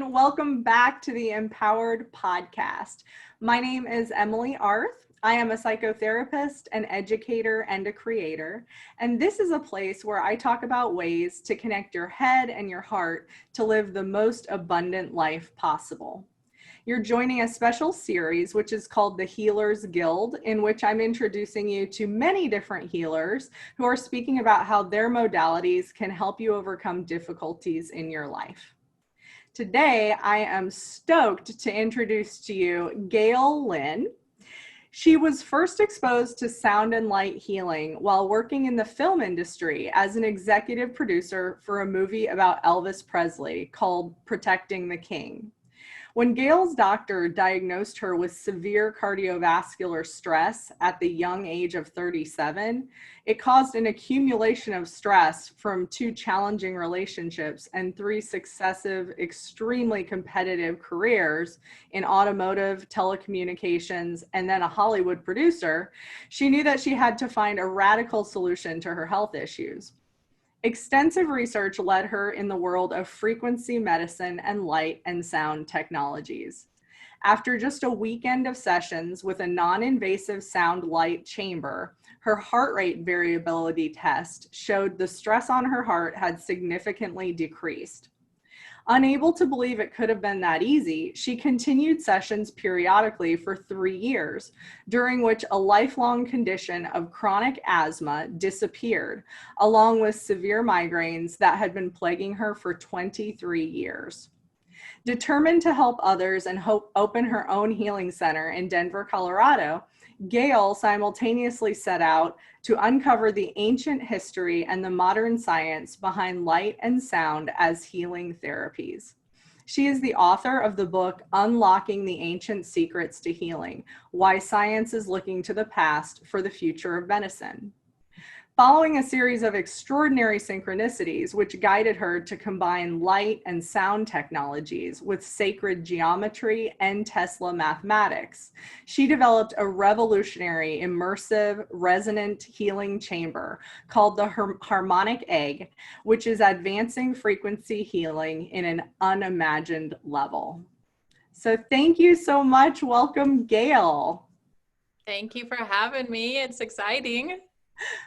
everyone. Welcome back to the Empowered Podcast. My name is Emily Arth. I am a psychotherapist, an educator, and a creator. And this is a place where I talk about ways to connect your head and your heart to live the most abundant life possible. You're joining a special series, which is called the HEALER'S GUILD, in which I'm introducing you to many different healers who are speaking about how their modalities can help you overcome difficulties in your life. Today, I am stoked to introduce to you GAIL LYNN. She was first exposed to sound and light healing while working in the film industry as an executive producer for a movie about Elvis Presley called Protecting the King. When Gail's doctor diagnosed her with severe cardiovascular stress at the young age of 37, it caused an accumulation of stress from 2 challenging relationships and 3 successive, extremely competitive careers in automotive, telecommunications, and then a Hollywood producer. She knew that she had to find a radical solution to her health issues. Extensive research led her in the world of frequency medicine and light and sound technologies. After just a weekend of sessions with a non-invasive sound light chamber, her heart rate variability test showed the stress on her heart had significantly decreased. Unable to believe it could have been that easy, she continued sessions periodically for 3 years, during which a lifelong condition of chronic asthma disappeared, along with severe migraines that had been plaguing her for 23 years. Determined to help others and open her own healing center in Denver, Colorado, Gail simultaneously set out to uncover the ancient history and the modern science behind light and sound as healing therapies. She is the author of the book, Unlocking the Ancient Secrets to Healing: Why Science is Looking to the Past for the Future of Medicine. Following a series of extraordinary synchronicities, which guided her to combine light and sound technologies with sacred geometry and Tesla mathematics, she developed a revolutionary, immersive, resonant healing chamber called the Harmonic Egg, which is advancing frequency healing in an unimagined level. So thank you so much. Welcome, Gail. Thank you for having me. It's exciting.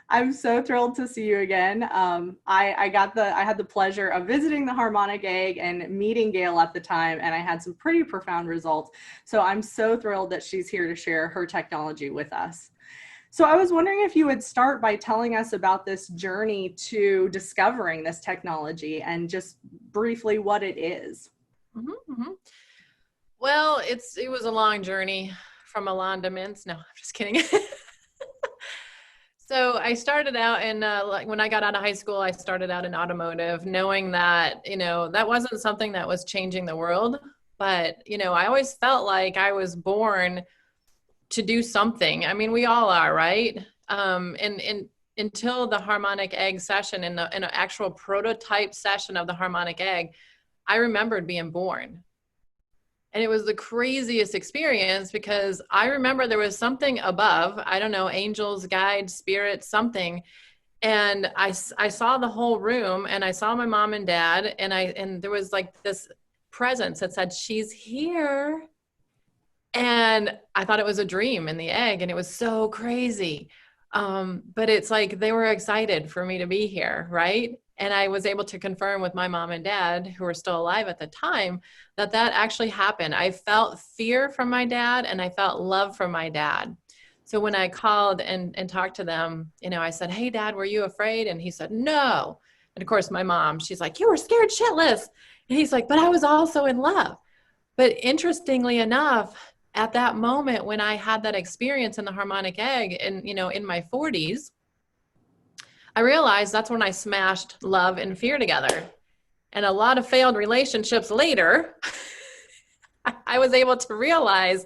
I'm so thrilled to see you again. I had the pleasure of visiting the Harmonic Egg and meeting Gail at the time, and I had some pretty profound results. So I'm so thrilled that she's here to share her technology with us. So I was wondering if you would start by telling us about this journey to discovering this technology and just briefly what it is. Well, it was a long journey from Milan to Minsk. No, I'm just kidding. So I started out in, when I got out of high school, I started out in automotive, knowing that, that wasn't something that was changing the world. But, I always felt like I was born to do something. I mean, we all are, right? And until the Harmonic Egg session, in an actual prototype session of the Harmonic Egg, I remembered being born. And it was the craziest experience because I remember there was something above, I don't know, angels, guides, spirits, something. And I saw the whole room, and I saw my mom and dad, and there was like this presence that said, she's here. And I thought it was a dream in the egg, and it was so crazy. But it's like they were excited for me to be here, right? And I was able to confirm with my mom and dad, who were still alive at the time, that actually happened. I felt fear from my dad, and I felt love from my dad. So when I called and talked to them, I said, hey, Dad, were you afraid? And he said, no. And of course, my mom, she's like, you were scared shitless. And he's like, but I was also in love. But interestingly enough, at that moment when I had that experience in the Harmonic Egg and, in my 40s, I realized that's when I smashed love and fear together. And a lot of failed relationships later, I was able to realize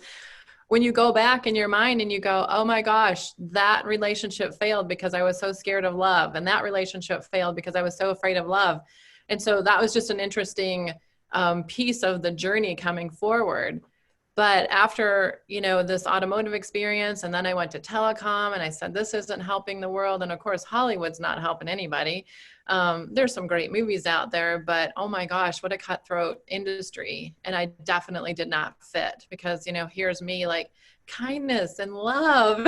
when you go back in your mind and you go, oh my gosh, that relationship failed because I was so scared of love. And that relationship failed because I was so afraid of love. And so that was just an interesting piece of the journey coming forward. But after, this automotive experience, and then I went to telecom and I said, this isn't helping the world. And of course, Hollywood's not helping anybody. There's some great movies out there, but oh my gosh, what a cutthroat industry. And I definitely did not fit because, here's me like kindness and love.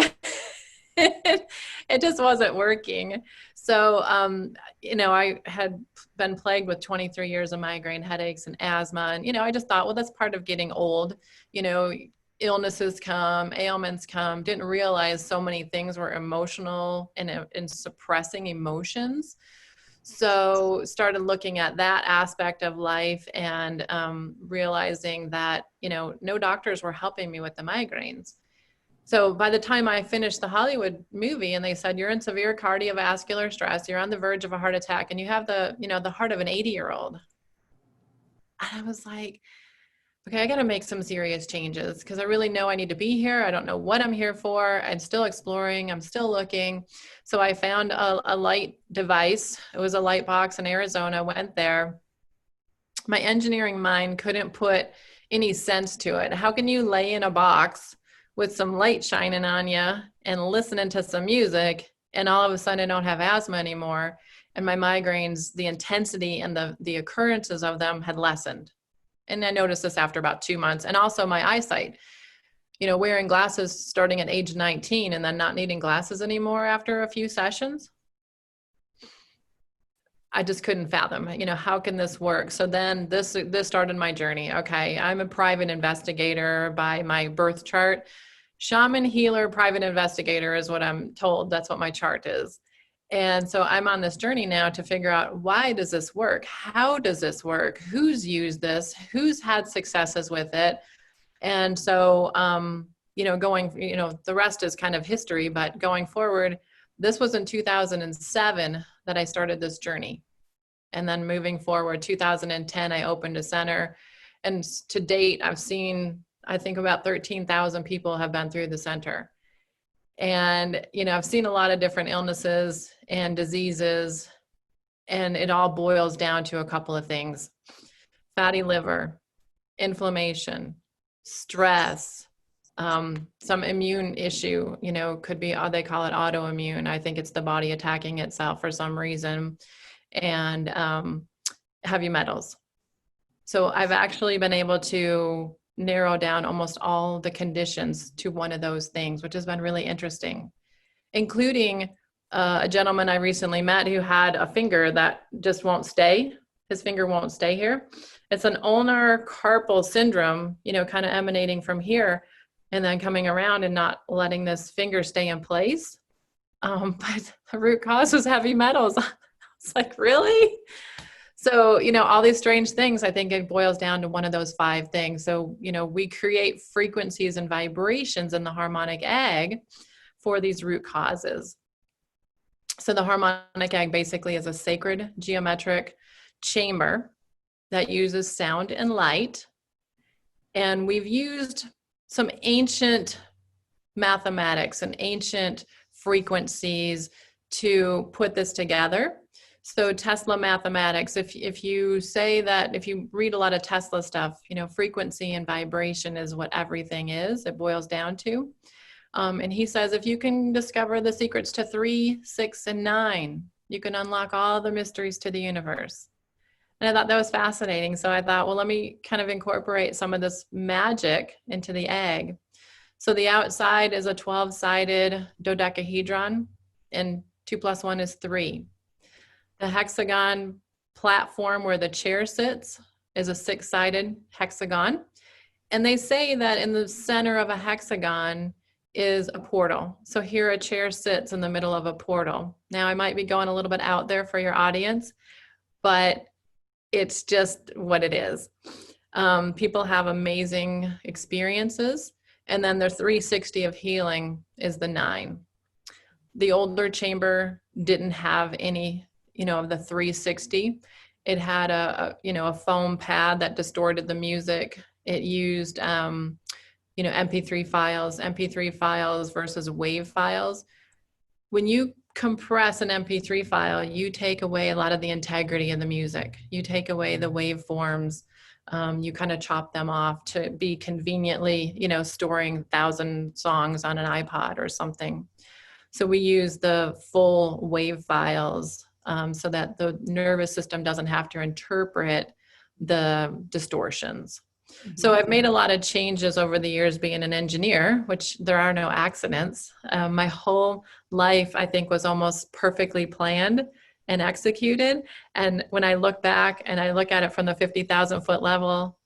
It just wasn't working. So, I had been plagued with 23 years of migraine headaches and asthma. And, I just thought, well, that's part of getting old. Illnesses come, ailments come, didn't realize so many things were emotional and suppressing emotions. So started looking at that aspect of life and realizing that, no doctors were helping me with the migraines. So by the time I finished the Hollywood movie and they said, you're in severe cardiovascular stress, you're on the verge of a heart attack, and you have the heart of an 80-year-old. And I was like, okay, I got to make some serious changes because I really know I need to be here. I don't know what I'm here for. I'm still exploring. I'm still looking. So I found a light device. It was a light box in Arizona. Went there. My engineering mind couldn't put any sense to it. How can you lay in a box with some light shining on you and listening to some music and all of a sudden I don't have asthma anymore? And my migraines, the intensity and the occurrences of them had lessened. And I noticed this after about 2 months. And also my eyesight, wearing glasses starting at age 19 and then not needing glasses anymore after a few sessions. I just couldn't fathom, how can this work? So then this started my journey. Okay, I'm a private investigator by my birth chart. Shaman, healer, private investigator is what I'm told. That's what my chart is. And so I'm on this journey now to figure out, why does this work? How does this work? Who's used this? Who's had successes with it? And so, the rest is kind of history, but going forward, this was in 2007 that I started this journey. And then moving forward, 2010, I opened a center. And to date, I've seen, I think about 13,000 people have been through the center. And, I've seen a lot of different illnesses and diseases, and it all boils down to a couple of things: fatty liver, inflammation, stress, some immune issue, could be, they call it autoimmune. I think it's the body attacking itself for some reason, and heavy metals. So I've actually been able to narrow down almost all the conditions to one of those things, which has been really interesting, including a gentleman I recently met who had a finger that just won't stay. His finger won't stay here. It's an ulnar carpal syndrome, kind of emanating from here and then coming around and not letting this finger stay in place. But the root cause was heavy metals. It's like, really? So, all these strange things, I think it boils down to one of those 5 things. So, we create frequencies and vibrations in the harmonic egg for these root causes. So the harmonic egg basically is a sacred geometric chamber that uses sound and light. And we've used some ancient mathematics and ancient frequencies to put this together. So Tesla mathematics, if you say that, if you read a lot of Tesla stuff, frequency and vibration is what everything is, it boils down to. And he says, if you can discover the secrets to 3, 6, and 9, you can unlock all the mysteries to the universe. And I thought that was fascinating. So I thought, well, let me kind of incorporate some of this magic into the egg. So the outside is a 12-sided dodecahedron, and 2 + 1 is 3. The hexagon platform where the chair sits is a 6-sided hexagon. And they say that in the center of a hexagon is a portal. So here a chair sits in the middle of a portal. Now I might be going a little bit out there for your audience, but it's just what it is. People have amazing experiences. And then the 360 of healing is the 9. The older chamber didn't have any, of the 360. It had a foam pad that distorted the music. It used, MP3 files versus wave files. When you compress an MP3 file, you take away a lot of the integrity of the music. You take away the waveforms, You kind of chop them off to be conveniently, storing 1,000 songs on an iPod or something. So we use the full wave files so that the nervous system doesn't have to interpret the distortions. So I've made a lot of changes over the years being an engineer, which there are no accidents. My whole life, I think, was almost perfectly planned and executed. And when I look back and I look at it from the 50,000 foot level,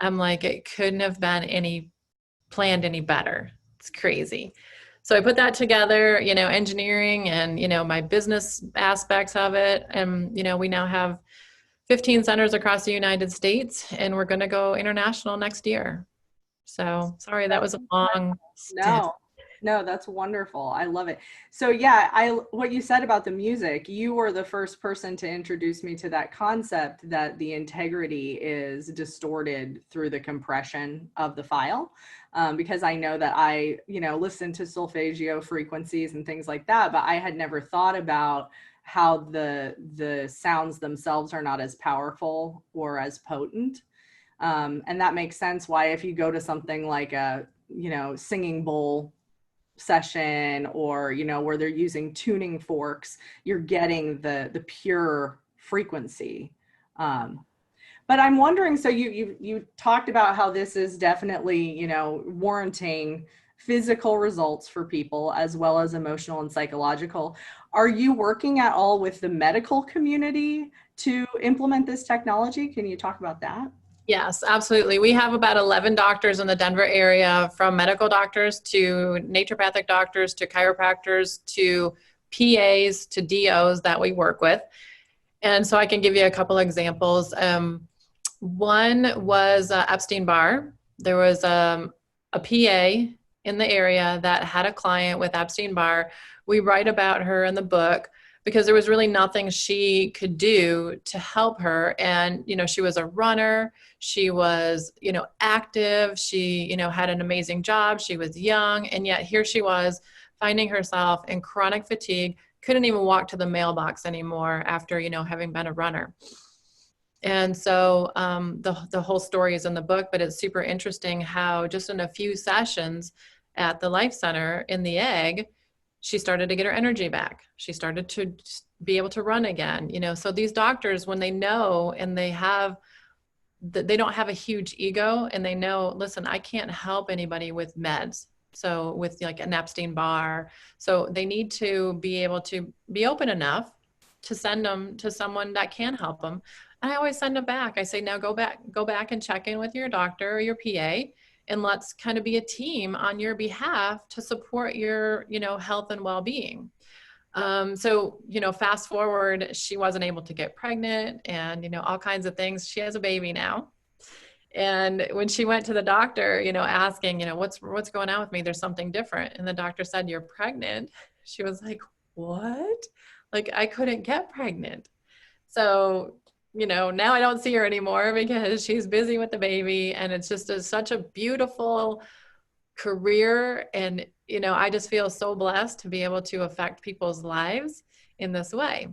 I'm like, it couldn't have been planned any better. It's crazy. So I put that together, engineering and, my business aspects of it. And, we now have 15 centers across the United States, and we're going to go international next year. So sorry, that was a long stint. No, that's wonderful. I love it. So yeah, what you said about the music, you were the first person to introduce me to that concept that the integrity is distorted through the compression of the file. Because I know that I, listen to solfeggio frequencies and things like that, but I had never thought about how the sounds themselves are not as powerful or as potent. And that makes sense why if you go to something like a, singing bowl session or, where they're using tuning forks, you're getting the pure frequency. But I'm wondering, so you talked about how this is definitely, warranting physical results for people as well as emotional and psychological. Are you working at all with the medical community to implement this technology? Can you talk about that? Yes, absolutely. We have about 11 doctors in the Denver area, from medical doctors to naturopathic doctors to chiropractors to PAs to DOs that we work with. And so I can give you a couple examples. One was Epstein-Barr. There was a PA in the area that had a client with Epstein-Barr. We write about her in the book because there was really nothing she could do to help her. And, she was a runner. She was, active. She, had an amazing job. She was young. And yet here she was finding herself in chronic fatigue, couldn't even walk to the mailbox anymore after, having been a runner. And so the whole story is in the book, but it's super interesting how just in a few sessions at the Life Center in the Egg, she started to get her energy back. She started to be able to run again. So these doctors, when they know and they don't have a huge ego and they know, listen, I can't help anybody with meds. So with like an Epstein-Barr, so they need to be able to be open enough to send them to someone that can help them. And I always send them back. I say, now go back and check in with your doctor or your PA, and let's kind of be a team on your behalf to support your, health and well-being. So, fast forward, she wasn't able to get pregnant and, all kinds of things. She has a baby now. And when she went to the doctor, asking, what's going on with me? There's something different. And the doctor said, you're pregnant. She was like, what? Like, I couldn't get pregnant. So, now I don't see her anymore because she's busy with the baby, and it's just such a beautiful career. And, I just feel so blessed to be able to affect people's lives in this way.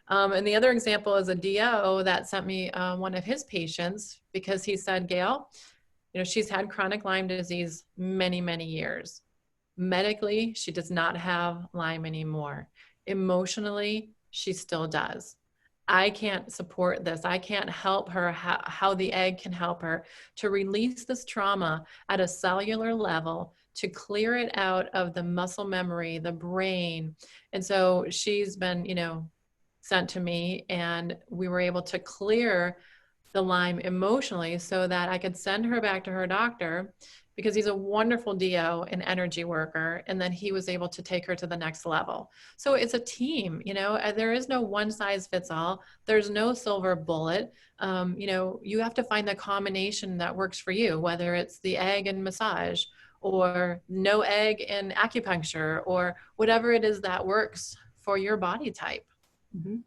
And the other example is a DO that sent me one of his patients because he said, Gail, she's had chronic Lyme disease many, many years. Medically, she does not have Lyme anymore. Emotionally, she still does. I can't support this. I can't help her how the egg can help her to release this trauma at a cellular level, to clear it out of the muscle memory, the brain. And so she's been, sent to me, and we were able to clear the Lyme emotionally so that I could send her back to her doctor, because he's a wonderful DO and energy worker. And then he was able to take her to the next level. So it's a team, there is no one size fits all. There's no silver bullet. You have to find the combination that works for you, whether it's the egg and massage or no egg and acupuncture or whatever it is that works for your body type. Mm-hmm.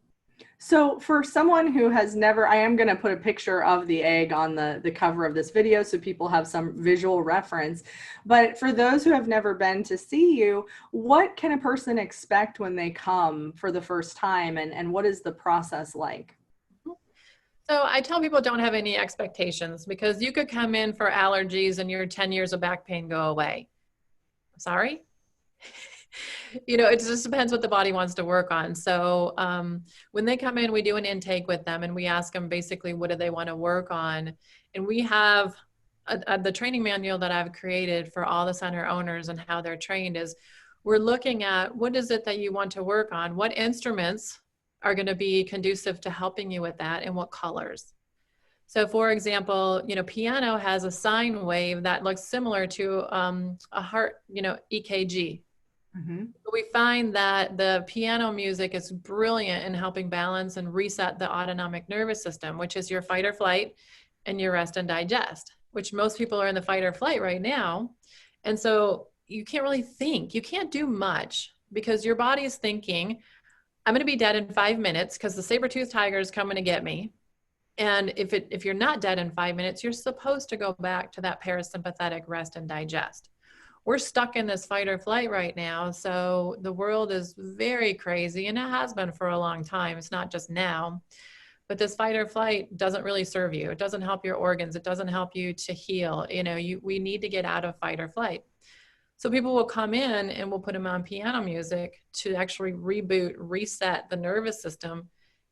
So for someone who has never, I am going to put a picture of the egg on the cover of this video so people have some visual reference. But for those who have never been to see you, what can a person expect when they come for the first time, and what is the process like? So I tell people don't have any expectations, because you could come in for allergies and your 10 years of back pain go away. Sorry? It just depends what the body wants to work on. So when they come in, we do an intake with them and we ask them basically what do they want to work on. And we have the training manual that I've created for all the center owners and how they're trained is we're looking at what is it that you want to work on, what instruments are going to be conducive to helping you with that, and what colors. So for example, piano has a sine wave that looks similar to a heart, EKG. Mm-hmm. We find that the piano music is brilliant in helping balance and reset the autonomic nervous system, which is your fight or flight and your rest and digest, which most people are in the fight or flight right now. And so you can't really think, you can't do much because your body is thinking, I'm going to be dead in 5 minutes because the saber-toothed tiger is coming to get me. And if you're not dead in 5 minutes, you're supposed to go back to that parasympathetic rest and digest. We're stuck in this fight or flight right now. So the world is very crazy, and it has been for a long time. It's not just now, but this fight or flight doesn't really serve you. It doesn't help your organs. It doesn't help you to heal. We need to get out of fight or flight. So people will come in and we'll put them on piano music to actually reboot, reset the nervous system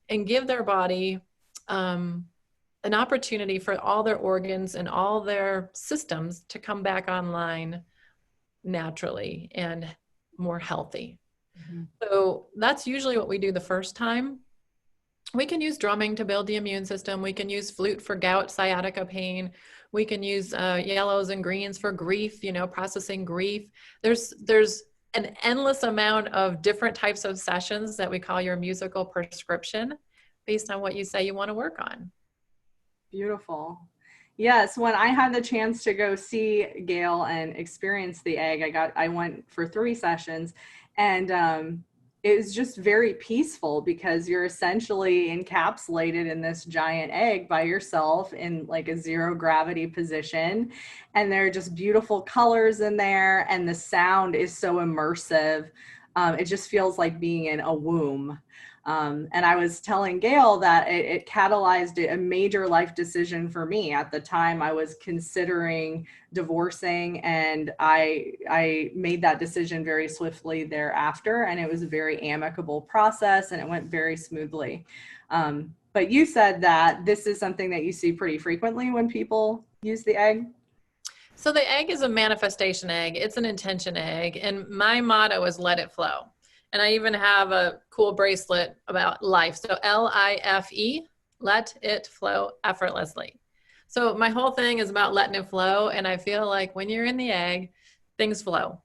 and give their body an opportunity for all their organs and all their systems to come back online naturally and more healthy. Mm-hmm. So that's usually what we do the first time. We can use drumming to build the immune system. We can use flute for gout, sciatica pain. We can use yellows and greens for grief, processing grief. There's an endless amount of different types of sessions that we call your musical prescription based on what you say you want to work on. Beautiful. Yes, when I had the chance to go see Gail and experience the egg, I went for 3 sessions, and it was just very peaceful because you're essentially encapsulated in this giant egg by yourself in like a 0 gravity position. And there are just beautiful colors in there. And the sound is so immersive. It just feels like being in a womb. And I was telling Gail that it catalyzed a major life decision for me. At the time, I was considering divorcing, and I made that decision very swiftly thereafter, and it was a very amicable process, and it went very smoothly. But you said that this is something that you see pretty frequently when people use the egg. So the egg is a manifestation egg. It's an intention egg. And my motto is let it flow. And I even have a cool bracelet about life. So LIFE, let it flow effortlessly. So my whole thing is about letting it flow. And I feel like when you're in the egg, things flow.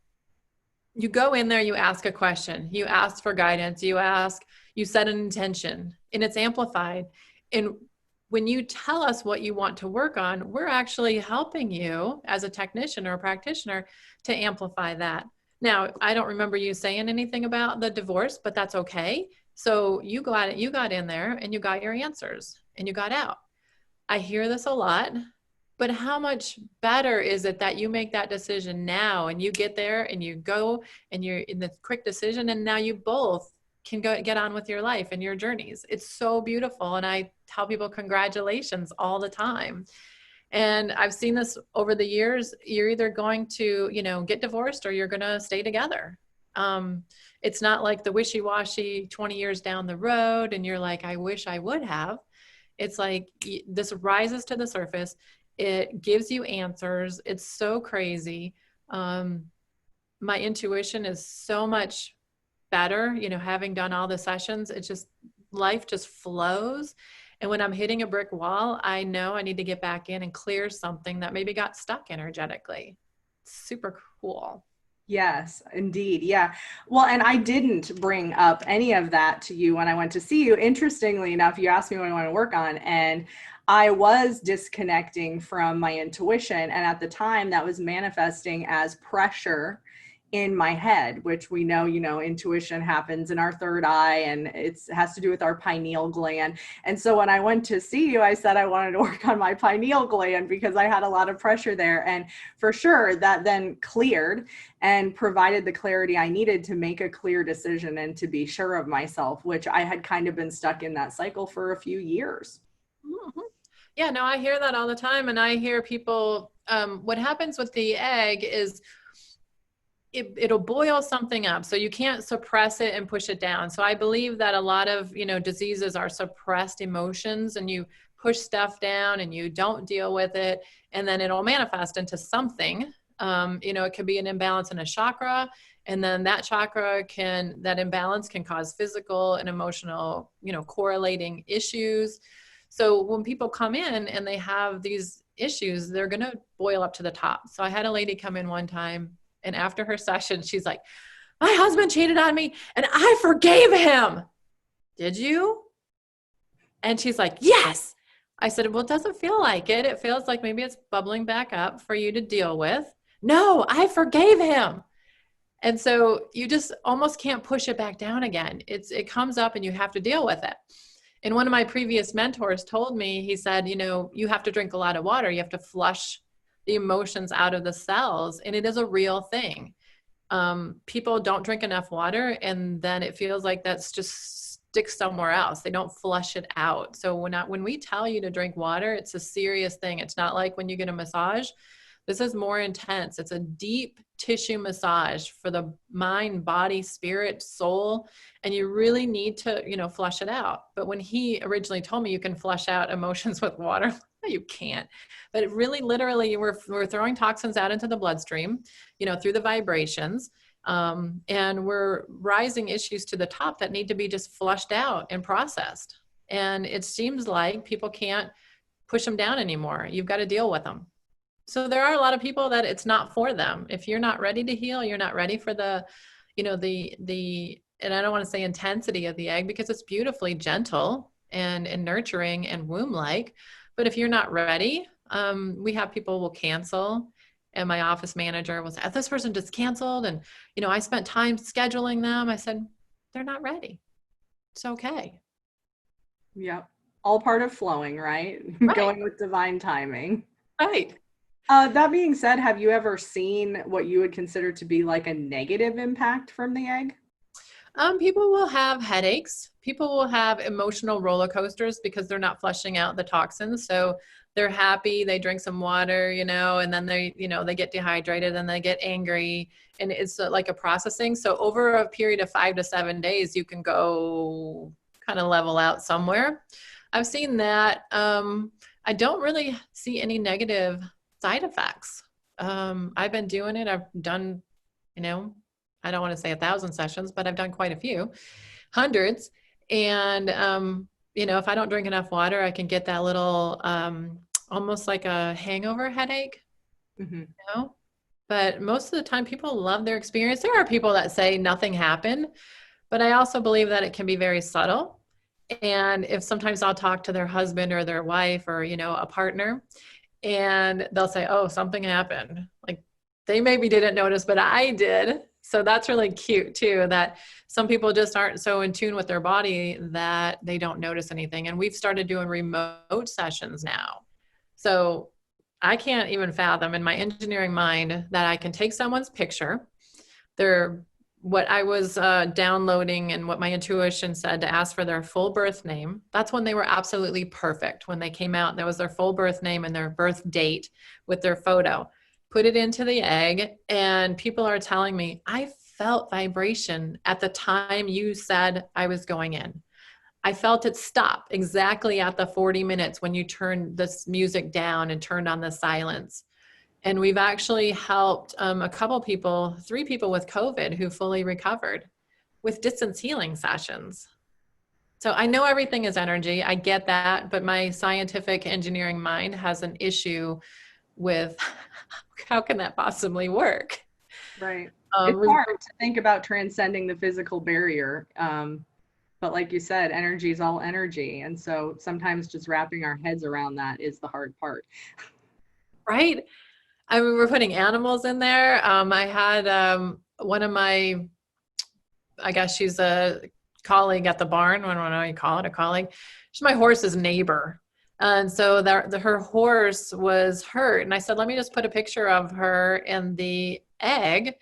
You go in there, you ask a question, you ask for guidance, you set an intention, and it's amplified. And when you tell us what you want to work on, we're actually helping you as a technician or a practitioner to amplify that. Now, I don't remember you saying anything about the divorce, but that's okay. So you got in there and you got your answers and you got out. I hear this a lot, but how much better is it that you make that decision now and you get there and you go and you're in the quick decision, and now you both can go get on with your life and your journeys. It's so beautiful. And I tell people congratulations all the time. And I've seen this over the years. You're either going to, get divorced or you're going to stay together. It's not like the wishy-washy 20 years down the road and you're like, I wish I would have. It's like this rises to the surface. It gives you answers. It's so crazy. My intuition is so much better, having done all the sessions. It's just, life just flows. And when I'm hitting a brick wall, I know I need to get back in and clear something that maybe got stuck energetically. It's super cool. Yes, indeed. Yeah. Well, and I didn't bring up any of that to you when I went to see you. Interestingly enough, you asked me what I want to work on, and I was disconnecting from my intuition. And at the time that was manifesting as pressure in my head, which we know, intuition happens in our third eye, and it has to do with our pineal gland. And so when I went to see you, I said I wanted to work on my pineal gland because I had a lot of pressure there. And for sure that then cleared and provided the clarity I needed to make a clear decision and to be sure of myself, which I had kind of been stuck in that cycle for a few years. Mhm. Yeah, no, I hear that all the time. And I hear people, what happens with the egg is it'll boil something up. So you can't suppress it and push it down. So I believe that a lot of, diseases are suppressed emotions, and you push stuff down and you don't deal with it. And then it'll manifest into something. It could be an imbalance in a chakra. And then that imbalance can cause physical and emotional, correlating issues. So when people come in and they have these issues, they're going to boil up to the top. So I had a lady come in one time, and after her session, she's like, my husband cheated on me and I forgave him. Did you? And she's like, yes. I said, well, it doesn't feel like it. It feels like maybe it's bubbling back up for you to deal with. No, I forgave him. And so you just almost can't push it back down again. It comes up and you have to deal with it. And one of my previous mentors told me, he said, you have to drink a lot of water. You have to flush the emotions out of the cells. And it is a real thing. People don't drink enough water, and then it feels like that's just sticks somewhere else. They don't flush it out. So when we tell you to drink water, it's a serious thing. It's not like when you get a massage. This is more intense. It's a deep tissue massage for the mind, body, spirit, soul, and you really need to, flush it out. But when he originally told me you can flush out emotions with water, no, you can't. But it really, literally, we're throwing toxins out into the bloodstream, through the vibrations, and we're rising issues to the top that need to be just flushed out and processed. And it seems like people can't push them down anymore. You've got to deal with them. So there are a lot of people that it's not for them. If you're not ready to heal, you're not ready for the and I don't want to say intensity of the egg, because it's beautifully gentle and nurturing and womb-like. But if you're not ready, we have people will cancel. And my office manager was, this person just canceled. And, I spent time scheduling them. I said, they're not ready. It's okay. Yep. All part of flowing, right? Right. Going with divine timing. Right. That being said, have you ever seen what you would consider to be like a negative impact from the egg? People will have headaches. People will have emotional roller coasters because they're not flushing out the toxins. So they're happy, they drink some water, and then they get dehydrated and they get angry, and it's like a processing. So over a period of 5 to 7 days, you can go kind of level out somewhere. I've seen that. I don't really see any negative side effects. I've been doing it. I've done, I don't want to say 1,000 sessions, but I've done quite a few, hundreds. And, if I don't drink enough water, I can get that little, almost like a hangover headache, but most of the time people love their experience. There are people that say nothing happened, but I also believe that it can be very subtle. And if sometimes I'll talk to their husband or their wife or, a partner, and they'll say, oh, something happened. Like they maybe didn't notice, but I did. So that's really cute too, that some people just aren't so in tune with their body that they don't notice anything. And we've started doing remote sessions now. So I can't even fathom in my engineering mind that I can take someone's picture. What I was downloading and what my intuition said to ask for their full birth name. That's when they were absolutely perfect. When they came out, that was their full birth name and their birth date with their photo. Put it into the egg, and people are telling me, I felt vibration at the time you said I was going in. I felt it stop exactly at the 40 minutes when you turned this music down and turned on the silence. And we've actually helped a couple people, 3 people with COVID who fully recovered with distance healing sessions. So I know everything is energy. I get that. But my scientific engineering mind has an issue with how can that possibly work? Right. It's hard to think about transcending the physical barrier. But like you said, energy is all energy. And so sometimes just wrapping our heads around that is the hard part. Right. I mean, we're putting animals in there. I had one of my, I guess she's a colleague at the barn. I don't know how you call it, a colleague. She's my horse's neighbor. And so her horse was hurt. And I said, let me just put a picture of her in the egg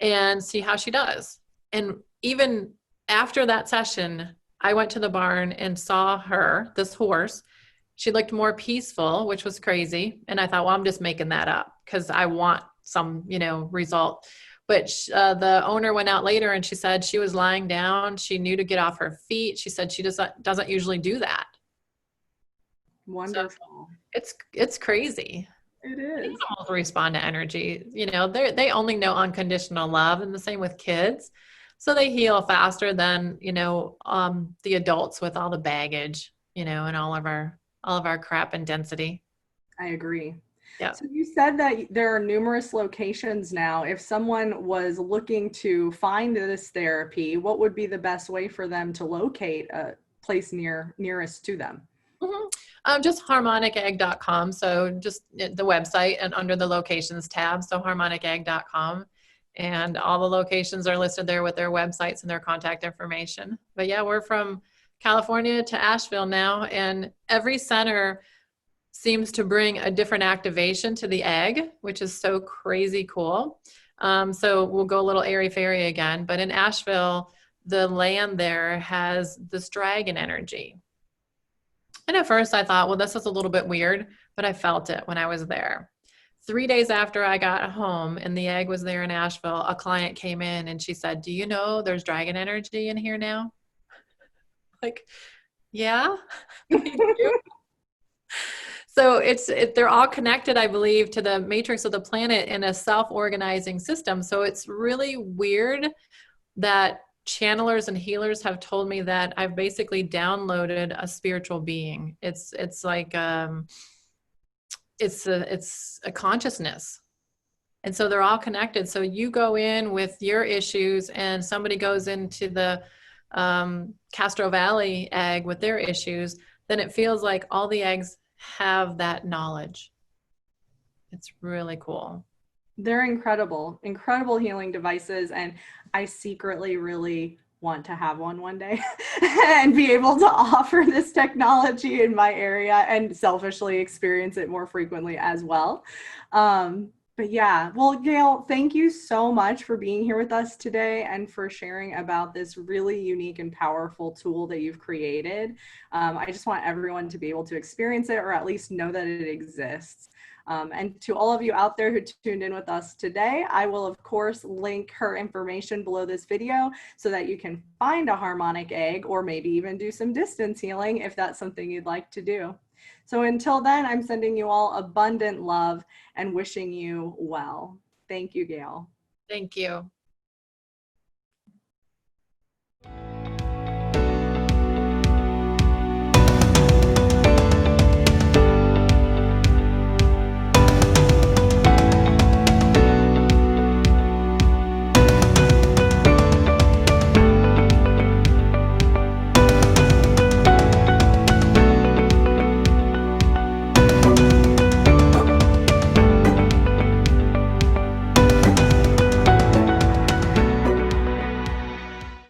and see how she does. And even after that session, I went to the barn and saw her, this horse, She looked more peaceful, which was crazy. And I thought, well, I'm just making that up because I want some, result. But the owner went out later and she said she was lying down. She knew to get off her feet. She said she doesn't usually do that. Wonderful. So it's crazy. It is. Animals respond to energy. They only know unconditional love, and the same with kids. So they heal faster than the adults with all the baggage, and all of our crap and density. I agree. Yeah. So you said that there are numerous locations now. If someone was looking to find this therapy, what would be the best way for them to locate a place nearest to them? Just harmonicegg.com. So just the website and under the locations tab. So harmonicegg.com. And all the locations are listed there with their websites and their contact information. But yeah, we're from California to Asheville now, and every center seems to bring a different activation to the egg, which is so crazy cool. So we'll go a little airy-fairy again, but in Asheville, the land there has this dragon energy. And at first I thought, well, this is a little bit weird, but I felt it when I was there. 3 days after I got home and the egg was there in Asheville, a client came in and she said, do you know there's dragon energy in here now? Like, yeah. So they're all connected, I believe, to the matrix of the planet in a self-organizing system. So it's really weird that channelers and healers have told me that I've basically downloaded a spiritual being. It's like it's a consciousness. And so they're all connected. So you go in with your issues and somebody goes into the Castro Valley egg with their issues, then it feels like all the eggs have that knowledge. It's really cool. They're incredible healing devices. And I secretly really want to have one day and be able to offer this technology in my area and selfishly experience it more frequently as well. But yeah, well, Gail, thank you so much for being here with us today and for sharing about this really unique and powerful tool that you've created. I just want everyone to be able to experience it or at least know that it exists. And to all of you out there who tuned in with us today, I will of course link her information below this video so that you can find a harmonic egg or maybe even do some distance healing if that's something you'd like to do. So until then, I'm sending you all abundant love and wishing you well. Thank you, Gail. Thank you.